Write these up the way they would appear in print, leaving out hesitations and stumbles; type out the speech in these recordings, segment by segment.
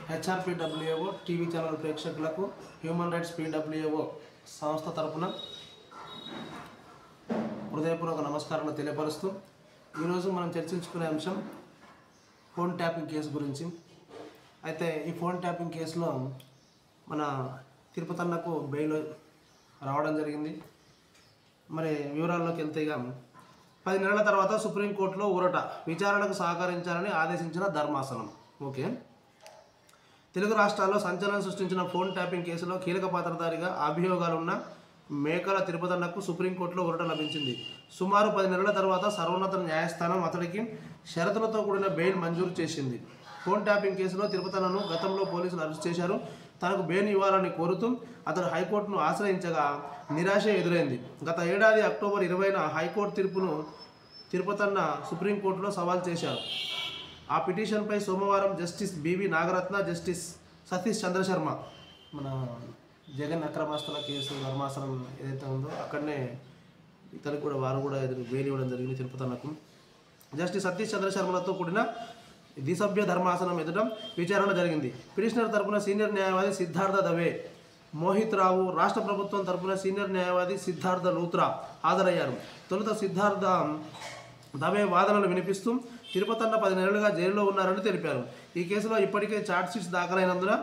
హెచ్ఆర్పిడబ్ల్యూఓ TV channel ప్రేక్షకులకు human rights పిడబ్ల్యూఓ సంస్థ తరపున హృదయపూర్వక నమస్కారాలు తెలియపరుస్తూ ఈరోజు మనం చర్చించుకునే అంశం ఫోన్ ట్యాపింగ్ కేసు గురించి. అయితే ఈ ఫోన్ ట్యాపింగ్ కేసులో మన తిరుపతన్నకు బెయిల్ రావడం జరిగింది. మరి వివరాల్లోకి వెళ్తే ఇక 10 నెలల తర్వాత సుప్రీంకోర్టులో ఊరట, విచారణకు సహకరించాలని ఆదేశించిన ధర్మాసనం. ఓకే, తెలుగు రాష్ట్రాల్లో సంచలనం సృష్టించిన ఫోన్ ట్యాపింగ్ కేసులో కీలక పాత్రధారిగా అభియోగాలున్న మేకల తిరుపతన్నకు సుప్రీంకోర్టులో ఊరట లభించింది. సుమారు 10 నెలల తర్వాత సర్వోన్నత న్యాయస్థానం అతడికి షరతులతో కూడిన బెయిల్ మంజూరు చేసింది. ఫోన్ ట్యాపింగ్ కేసులో తిరుపతన్నను గతంలో పోలీసులు అరెస్ట్ చేశారు. తనకు బెయిల్ ఇవ్వాలని కోరుతూ అతడు హైకోర్టును ఆశ్రయించగా నిరాశ ఎదురైంది. గత ఏడాది అక్టోబర్ 20న హైకోర్టు తీర్పును తిరుపతన్న సుప్రీంకోర్టులో సవాల్ చేశారు. ఆ పిటిషన్పై సోమవారం justice BV Nagarathna, justice Satish Chandra Sharma, మన జగన్ అక్రమాస్తుల కేసు ధర్మాసనం ఏదైతే ఉందో అక్కడనే ఇతనికి కూడా వారు కూడా బెయిల్ ఇవ్వడం జరిగింది తిరుపతన్నకు. జస్టిస్ సతీష్ చంద్రశర్మలతో కూడిన ద్విసభ్య ధర్మాసనం ఎదుట విచారణ జరిగింది. పిటిషనర్ తరపున సీనియర్ న్యాయవాది సిద్ధార్థ దవే, మోహిత్ రావు, రాష్ట్ర ప్రభుత్వం తరపున సీనియర్ న్యాయవాది సిద్ధార్థ లూత్రా హాజరయ్యారు. తొలుత సిద్ధార్థ దవే వాదనలు వినిపిస్తూ తిరుపతన్న 10 నెలలుగా జైలులో ఉన్నారని తెలిపారు. ఈ కేసులో ఇప్పటికే ఛార్జ్షీట్స్ దాఖలైనందున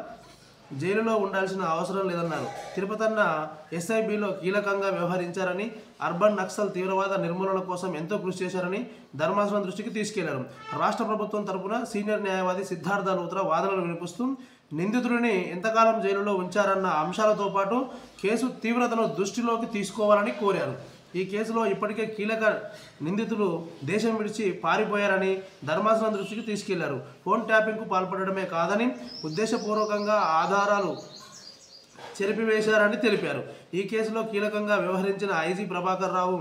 జైలులో ఉండాల్సిన అవసరం లేదన్నారు. తిరుపతన్న ఎస్ఐబిలో కీలకంగా వ్యవహరించారని, అర్బన్ నక్సల్ తీవ్రవాద నిర్మూలన కోసం ఎంతో కృషి చేశారని ధర్మాసనం దృష్టికి తీసుకెళ్లారు. రాష్ట్ర ప్రభుత్వం తరపున సీనియర్ న్యాయవాది సిద్ధార్థ లూత్రా వాదనలు వినిపిస్తూ నిందితుడిని ఎంతకాలం జైలులో ఉంచారన్న అంశాలతో పాటు కేసు తీవ్రతను దృష్టిలోకి తీసుకోవాలని కోరారు. ఈ కేసులో ఇప్పటికే కీలక నిందితులు దేశం విడిచి పారిపోయారని ధర్మాసనం దృష్టికి తీసుకెళ్లారు. ఫోన్ ట్యాపింగ్కు పాల్పడమే కాదని ఉద్దేశపూర్వకంగా ఆధారాలు చెరిపివేశారని తెలిపారు. ఈ కేసులో కీలకంగా వ్యవహరించిన ఐజీ ప్రభాకర్ రావు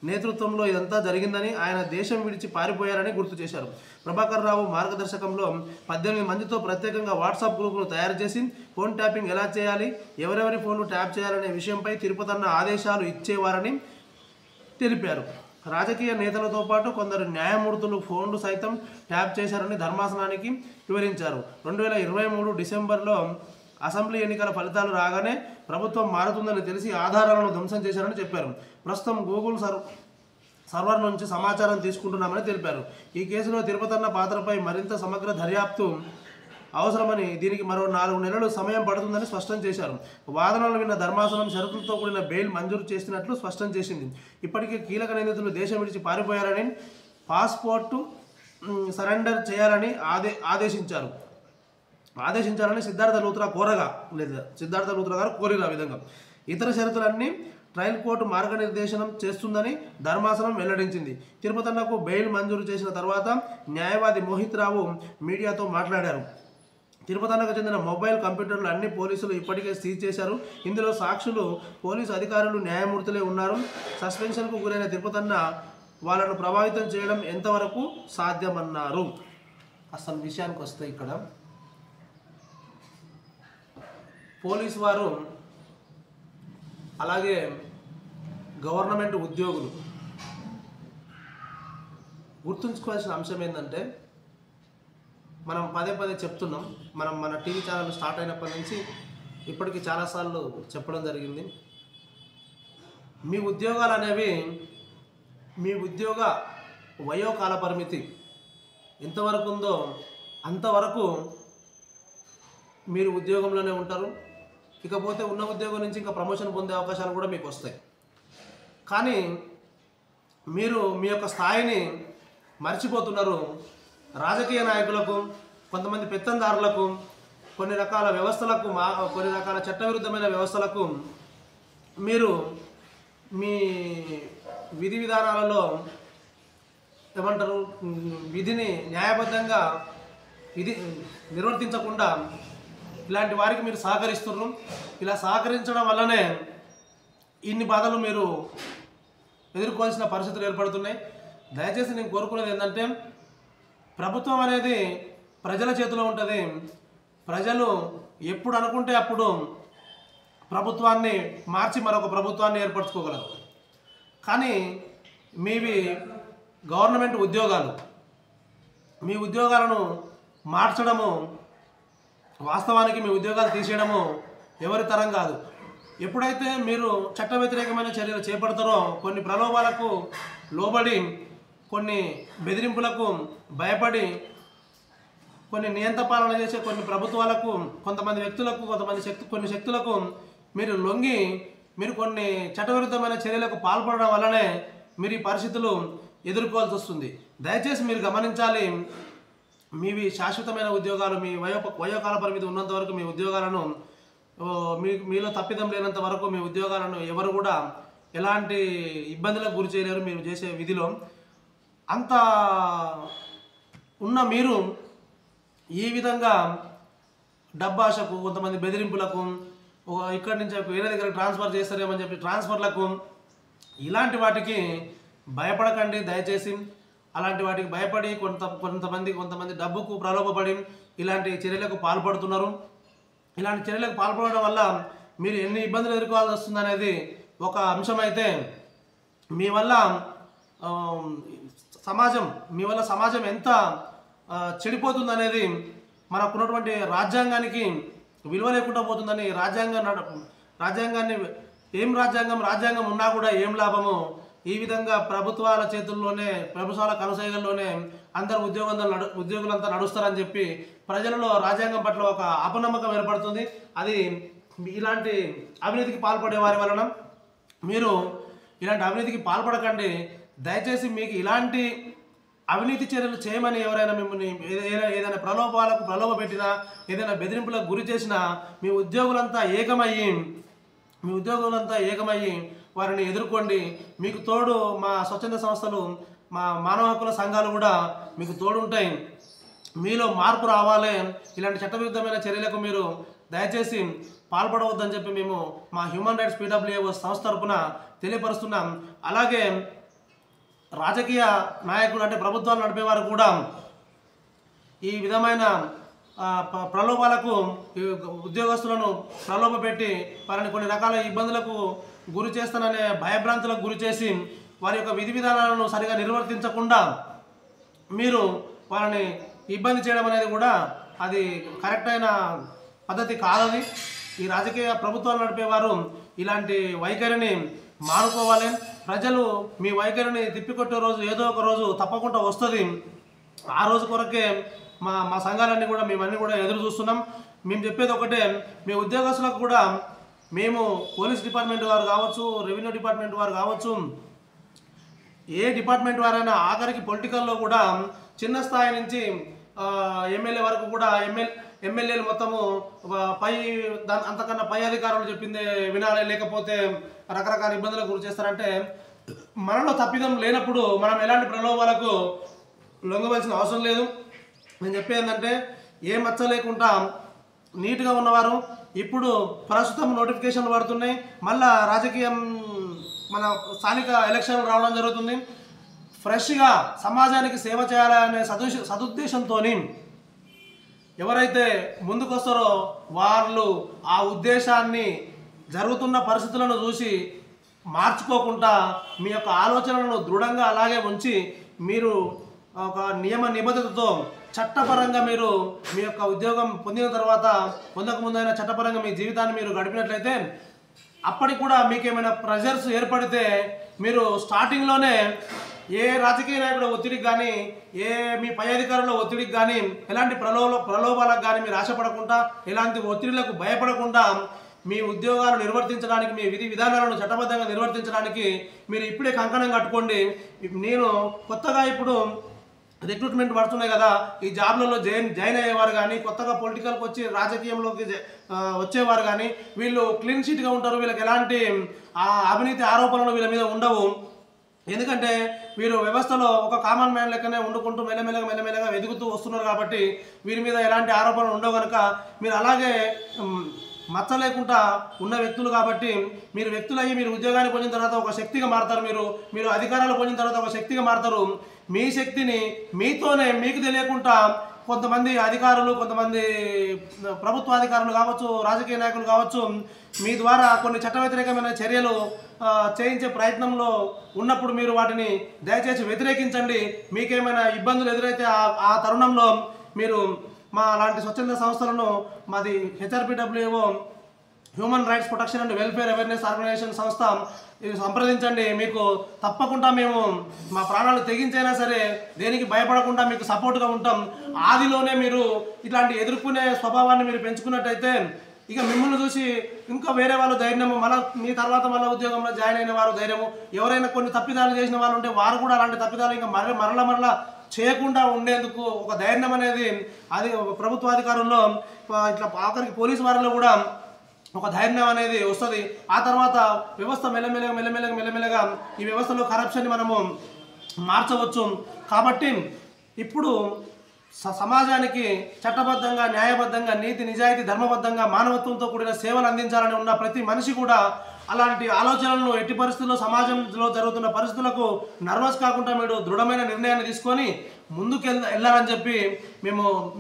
నేతృత్వంలో ఇదంతా జరిగిందని, ఆయన దేశం విడిచి పారిపోయారని గుర్తు చేశారు. ప్రభాకర్ రావు మార్గదర్శకంలో 18 మందితో ప్రత్యేకంగా వాట్సాప్ గ్రూపును తయారు చేసి ఫోన్ ట్యాపింగ్ ఎలా చేయాలి, ఎవరెవరి ఫోన్లు ట్యాప్ చేయాలనే విషయంపై తిరుపతన్న ఆదేశాలు ఇచ్చేవారని తెలిపారు. రాజకీయ నేతలతో పాటు కొందరు న్యాయమూర్తులు ఫోన్లు సైతం ట్యాప్ చేశారని ధర్మాసనానికి వివరించారు. 2023 డిసెంబర్లో అసెంబ్లీ ఎన్నికల ఫలితాలు రాగానే ప్రభుత్వం మారుతుందని తెలిసి ఆధారాలను ధ్వంసం చేశారని చెప్పారు. ప్రస్తుతం గూగుల్ సర్వర్ నుంచి సమాచారం తీసుకుంటున్నామని తెలిపారు. ఈ కేసులో తిరుపతన్న పాత్రపై మరింత సమగ్ర దర్యాప్తు అవసరమని, దీనికి మరో 4 నెలలు సమయం పడుతుందని స్పష్టం చేశారు. వాదనలు విన్న ధర్మాసనం షరతులతో కూడిన బెయిల్ మంజూరు చేసినట్లు స్పష్టం చేసింది. ఇప్పటికే కీలక నిందితులు దేశం విడిచి పారిపోయారని, పాస్పోర్టు సరెండర్ చేయాలని ఆదేశించాలని సిద్ధార్థ లూత్రా గారు కోరిన విధంగా ఇతర షరతులన్నీ ట్రయల్ కోర్టు మార్గనిర్దేశనం చేస్తుందని ధర్మాసనం వెల్లడించింది. తిరుపతన్నకు బెయిల్ మంజూరు చేసిన తర్వాత న్యాయవాది మోహిత్ రావు మీడియాతో మాట్లాడారు. తిరుపతన్నకు చెందిన మొబైల్ కంప్యూటర్లు అన్ని పోలీసులు ఇప్పటికే సీజ్ చేశారు. ఇందులో సాక్షులు, పోలీసు అధికారులు, న్యాయమూర్తులే ఉన్నారు. సస్పెన్షన్కు గురైన తిరుపతన్న వాళ్ళను ప్రభావితం చేయడం ఎంతవరకు సాధ్యమన్నారు. అసలు విషయానికి వస్తే ఇక్కడ పోలీసు వారు అలాగే గవర్నమెంట్ ఉద్యోగులు గుర్తుంచుకోవాల్సిన అంశం ఏంటంటే, మనం పదే చెప్తున్నాం, మన టీవీ ఛానల్ స్టార్ట్ అయినప్పటి నుంచి ఇప్పటికీ చాలాసార్లు చెప్పడం జరిగింది. మీ ఉద్యోగాలు అనేవి, మీ ఉద్యోగ వయోకాల పరిమితి ఎంతవరకు ఉందో అంతవరకు మీరు ఉద్యోగంలోనే ఉంటారు. ఇకపోతే ఉన్న ఉద్యోగం నుంచి ఇంకా ప్రమోషన్ పొందే అవకాశాలు కూడా మీకు వస్తాయి. కానీ మీరు మీ యొక్క స్థాయిని మర్చిపోతున్నారు. రాజకీయ నాయకులకు, కొంతమంది పెత్తందారులకు, కొన్ని రకాల వ్యవస్థలకు, కొన్ని రకాల చట్టవిరుద్ధమైన వ్యవస్థలకు మీరు మీ విధి విధానాలలో ఏమంటారు, విధిని న్యాయబద్ధంగా నిర్వర్తించకుండా ఇలాంటి వారికి మీరు సహకరిస్తున్నారు. ఇలా సహకరించడం వల్లనే ఇన్ని బాధలు మీరు ఎదుర్కోవాల్సిన పరిస్థితులు ఏర్పడుతున్నాయి. దయచేసి నేను కోరుకునేది ఏంటంటే, ప్రభుత్వం అనేది ప్రజల చేతిలో ఉంటుంది. ప్రజలు ఎప్పుడు అనుకుంటే అప్పుడు ప్రభుత్వాన్ని మార్చి మరొక ప్రభుత్వాన్ని ఏర్పరచుకోగలరు. కానీ మీవి గవర్నమెంట్ ఉద్యోగాలు, మీ ఉద్యోగాలను మార్చడము వాస్తవానికి మీ ఉద్యోగాలు తీసేయడము ఎవరి తరం కాదు. ఎప్పుడైతే మీరు చట్ట వ్యతిరేకమైన చర్యలు చేపడతారో, కొన్ని ప్రలోభాలకు లోబడి, కొన్ని బెదిరింపులకు భయపడి, కొన్ని నియంత పాలన చేసే కొన్ని ప్రభుత్వాలకు, కొంతమంది వ్యక్తులకు, కొన్ని శక్తులకు మీరు లొంగి మీరు కొన్ని చట్టవిరుద్ధమైన చర్యలకు పాల్పడడం వల్లనే మీరు ఈ పరిస్థితులు ఎదుర్కోవాల్సి వస్తుంది. దయచేసి మీరు గమనించాలి, మీవి శాశ్వతమైన ఉద్యోగాలు, మీ వయోకాల పరిమితి ఉన్నంత వరకు మీ ఉద్యోగాలను, మీలో తప్పిదం లేనంత వరకు మీ ఉద్యోగాలను ఎవరు కూడా ఎలాంటి ఇబ్బందులకు గురి చేయలేరు. మీరు చేసే విధిలో అంత ఉన్న మీరు ఈ విధంగా డబ్బాషకు, కొంతమంది బెదిరింపులకు, ఇక్కడి నుంచి వేరే దగ్గర ట్రాన్స్ఫర్ చేస్తారేమని చెప్పి ట్రాన్స్ఫర్లకు, ఇలాంటి వాటికి భయపడకండి దయచేసి. అలాంటి వాటికి భయపడి కొంతమంది డబ్బుకు ప్రలోభపడి ఇలాంటి చర్యలకు పాల్పడుతున్నారు. ఇలాంటి చర్యలకు పాల్పడడం వల్ల మీరు ఎన్ని ఇబ్బందులు ఎదుర్కోవాల్సి వస్తుంది అనేది ఒక అంశం. అయితే మీ వల్ల సమాజం ఎంత చెడిపోతుంది అనేది, మనకున్నటువంటి రాజ్యాంగానికి విలువ లేకుండా పోతుందని, రాజ్యాంగాన్ని రాజ్యాంగం ఉన్నా కూడా ఏం లాభము, ఈ విధంగా ప్రభుత్వాల చేతుల్లోనే, ప్రభుత్వాల కనుసైగల్లోనే అందరు ఉద్యోగులంతా నడుస్తారని చెప్పి ప్రజలలో రాజ్యాంగం పట్ల ఒక అపనమ్మకం ఏర్పడుతుంది. అది ఇలాంటి అవినీతికి పాల్పడే వారి వలన. మీరు ఇలాంటి అవినీతికి పాల్పడకండి దయచేసి. మీకు ఇలాంటి అవినీతి చర్యలు చేయమని ఎవరైనా మిమ్మల్ని ఏదైనా ప్రలోభ పెట్టినా, ఏదైనా బెదిరింపులకు గురి చేసినా, మీ ఉద్యోగులంతా ఏకమయ్యి వారిని ఎదుర్కోండి. మీకు తోడు మా స్వచ్ఛంద సంస్థలు, మా మానవ హక్కుల సంఘాలు కూడా మీకు తోడుంటాయి. మీలో మార్పు రావాలి. ఇలాంటి చట్టవిరుద్ధమైన చర్యలకు మీరు దయచేసి పాల్పడవద్దని చెప్పి మేము మా హ్యూమన్ రైట్స్ PWA సంస్థ తరపున తెలియపరుస్తున్నాం. అలాగే రాజకీయ నాయకులు, అంటే ప్రభుత్వాలు నడిపేవారు కూడా ఈ విధమైన ప్రలోభాలకు, ఉద్యోగస్తులను ప్రలోభపెట్టి వారిని కొన్ని రకాల ఇబ్బందులకు గురి చేస్తాననే భయభ్రాంతులకు గురి చేసి వారి యొక్క విధి విధానాలను సరిగా నిర్వర్తించకుండా మీరు వారిని ఇబ్బంది చేయడం అనేది కూడా అది కరెక్ట్ అయిన పద్ధతి కాదని. ఈ రాజకీయ ప్రభుత్వాలు నడిపేవారు ఇలాంటి వైఖరిని మానుకోవాలి. ప్రజలు మీ వైఖరిని తిప్పికొట్టే రోజు ఏదో ఒక రోజు తప్పకుండా వస్తుంది. ఆ రోజు కొరకే మా సంఘాలన్నీ కూడా, మేమన్నీ కూడా ఎదురు చూస్తున్నాం. మేము చెప్పేది ఒకటే, మీ ఉద్యోగస్తులకు కూడా మేము పోలీస్ డిపార్ట్మెంట్ వారు కావచ్చు, రెవెన్యూ డిపార్ట్మెంట్ వారు కావచ్చు, ఏ డిపార్ట్మెంట్ వారైనా, ఆఖరికి పొలిటికల్లో కూడా చిన్న స్థాయి నుంచి ఎమ్మెల్యే వరకు కూడా ఎమ్మెల్యేలు మొత్తము అంతకన్నా పై అధికారులు చెప్పిందే వినాలి, లేకపోతే రకరకాల ఇబ్బందులకు గురి చేస్తారంటే మనలో తప్పిదం లేనప్పుడు మనం ఎలాంటి ప్రలోభాలకు లొంగవలసిన అవసరం లేదు. నేను చెప్పేది ఏంటంటే, ఏ మచ్చ లేకుండా నీట్గా ఉన్నవారు, ఇప్పుడు ప్రస్తుతం నోటిఫికేషన్లు పడుతున్నాయి, మళ్ళా రాజకీయం మన స్థానిక ఎలక్షన్లు రావడం జరుగుతుంది. ఫ్రెష్గా సమాజానికి సేవ చేయాలనే సదుద్దేశంతో ఎవరైతే ముందుకొస్తారో వాళ్ళు ఆ ఉద్దేశాన్ని, జరుగుతున్న పరిస్థితులను చూసి మార్చుకోకుండా మీ యొక్క ఆలోచనలను దృఢంగా అలాగే ఉంచి మీరు ఒక నియమ నిబద్ధతతో చట్టపరంగా మీరు మీ యొక్క ఉద్యోగం పొందిన తర్వాత, పొందక ముందైనా చట్టపరంగా మీ జీవితాన్ని మీరు గడిపినట్లయితే, అప్పటికి కూడా మీకేమైనా ప్రెషర్స్ ఏర్పడితే మీరు స్టార్టింగ్లోనే ఏ రాజకీయ నాయకుల ఒత్తిడికి కానీ, ఏ మీ పై అధికారుల ఒత్తిడికి కానీ, ఎలాంటి ప్రలోభాలకు కానీ మీరు ఆశపడకుండా, ఎలాంటి ఒత్తిడిలకు భయపడకుండా మీ ఉద్యోగాలు నిర్వర్తించడానికి, మీ విధి విధానాలను చట్టబద్ధంగా నిర్వర్తించడానికి మీరు ఇప్పుడే కంకణం కట్టుకోండి. నేను కొత్తగా ఇప్పుడు రిక్రూట్మెంట్ పడుతున్నాయి కదా, ఈ జాబ్లలో జాయిన్ అయ్యేవారు కానీ, కొత్తగా పొలిటికల్కి వచ్చి రాజకీయంలోకి వచ్చేవారు కానీ వీళ్ళు క్లీన్ షీట్గా ఉంటారు. వీళ్ళకి ఎలాంటి అవినీతి ఆరోపణలు వీళ్ళ మీద ఉండవు. ఎందుకంటే వీరు వ్యవస్థలో ఒక కామన్ మ్యాన్ లెక్కనే వండుకుంటూ మెల్లమెల్లగా ఎదుగుతూ వస్తున్నారు కాబట్టి వీరి మీద ఎలాంటి ఆరోపణలు ఉండవు. కనుక మీరు అలాగే మచ్చ లేకుండా ఉన్న వ్యక్తులు కాబట్టి మీరు వ్యక్తులయ్యి మీరు ఉద్యోగాన్ని పొందిన తర్వాత ఒక శక్తిగా మారుతారు. మీరు అధికారాలు పొందిన తర్వాత ఒక శక్తిగా మారుతారు. మీ శక్తిని మీతోనే, మీకు తెలియకుండా కొంతమంది అధికారులు, కొంతమంది ప్రభుత్వ అధికారులు కావచ్చు, రాజకీయ నాయకులు కావచ్చు, మీ ద్వారా కొన్ని చట్ట వ్యతిరేకమైన చర్యలు చేయించే ప్రయత్నంలో ఉన్నప్పుడు మీరు వాటిని దయచేసి వ్యతిరేకించండి. మీకేమైనా ఇబ్బందులు ఎదురైతే ఆ తరుణంలో మీరు మా అలాంటి స్వచ్ఛంద సంస్థలను మాది HRPWO human rights protection and welfare awareness organisation సంస్థ ఇది సంప్రదించండి. మీకు తప్పకుండా మేము మా ప్రాణాలు తెగించైనా సరే దేనికి భయపడకుండా మీకు సపోర్ట్గా ఉంటాం. ఆదిలోనే మీరు ఇట్లాంటి ఎదుర్కొనే స్వభావాన్ని మీరు పెంచుకున్నట్టయితే ఇక మిమ్మల్ని చూసి ఇంకా వేరే వాళ్ళు ధైర్యము, మీ తర్వాత మళ్ళీ ఉద్యోగంలో జాయిన్ అయిన వారు ధైర్యము, ఎవరైనా కొన్ని తప్పిదాలు చేసిన వాళ్ళు ఉంటే వారు కూడా అలాంటి తప్పిదాలు ఇంకా మరలా చేయకుండా ఉండేందుకు ఒక ధైర్యం అనేది అది ప్రభుత్వాధికారుల్లో ఇట్లా ఆఖరికి పోలీసు వారిలో కూడా ఒక ధైర్యం అనేది వస్తుంది. ఆ తర్వాత వ్యవస్థ మెల్లమెల్లగా ఈ వ్యవస్థలో కరప్షన్ని మనము మార్చవచ్చు. కాబట్టి ఇప్పుడు సమాజానికి చట్టబద్ధంగా, న్యాయబద్ధంగా, నీతి నిజాయితీ, ధర్మబద్ధంగా, మానవత్వంతో కూడిన సేవలు అందించాలని ఉన్న ప్రతి మనిషి కూడా అలాంటి ఆలోచనలను ఎట్టి పరిస్థితుల్లో సమాజంలో జరుగుతున్న పరిస్థితులకు నర్వస్ కాకుండా మీరు దృఢమైన నిర్ణయాన్ని తీసుకొని ముందుకు వెళ్ళాలని చెప్పి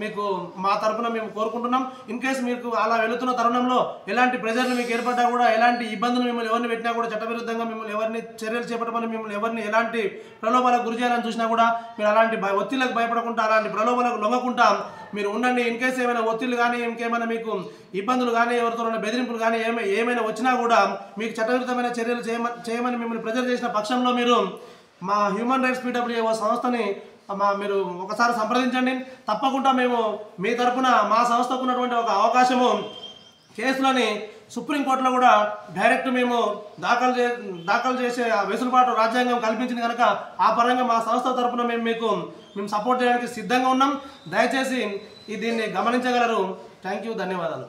మీకు మా తరఫున మేము కోరుకుంటున్నాం. ఇన్ కేసు మీకు అలా వెళుతున్న తరుణంలో ఎలాంటి ప్రెజర్లు మీకు ఏర్పడ్డా కూడా, ఎలాంటి ఇబ్బందులు మిమ్మల్ని ఎవరిని పెట్టినా కూడా, చట్టవిరుద్ధంగా మిమ్మల్ని ఎవరిని చర్యలు చేపట్టమని మిమ్మల్ని ఎవరిని ఎలాంటి ప్రలోభాలకు గురి చేయాలని చూసినా కూడా మీరు అలాంటి ఒత్తిళ్లకు భయపడకుండా, అలాంటి ప్రలోభాలకు లొంగకుండా మీరు ఉండండి. ఇన్ కేసు ఏమైనా ఒత్తిళ్లు కానీ, ఇంకేమైనా మీకు ఇబ్బందులు కానీ, ఎవరితో బెదిరింపులు కానీ ఏమైనా వచ్చినా కూడా మీకు చట్టవిరుద్ధమైన చర్యలు చేయమని మిమ్మల్ని ప్రెజర్ చేసిన పక్షంలో మీరు మా హ్యూమన్ రైట్స్ PWO సంస్థని మీరు ఒకసారి సంప్రదించండి. తప్పకుండా మేము మీ తరఫున మా సంస్థకు ఉన్నటువంటి ఒక అవకాశము కేసులని సుప్రీంకోర్టులో కూడా డైరెక్ట్ మేము దాఖలు చేసే వెసులుబాటు రాజ్యాంగం కల్పించింది కనుక ఆ పరంగా మా సంస్థ తరఫున మేము సపోర్ట్ చేయడానికి సిద్ధంగా ఉన్నాం. దయచేసి దీన్ని గమనించగలరు. థ్యాంక్ యూ, ధన్యవాదాలు.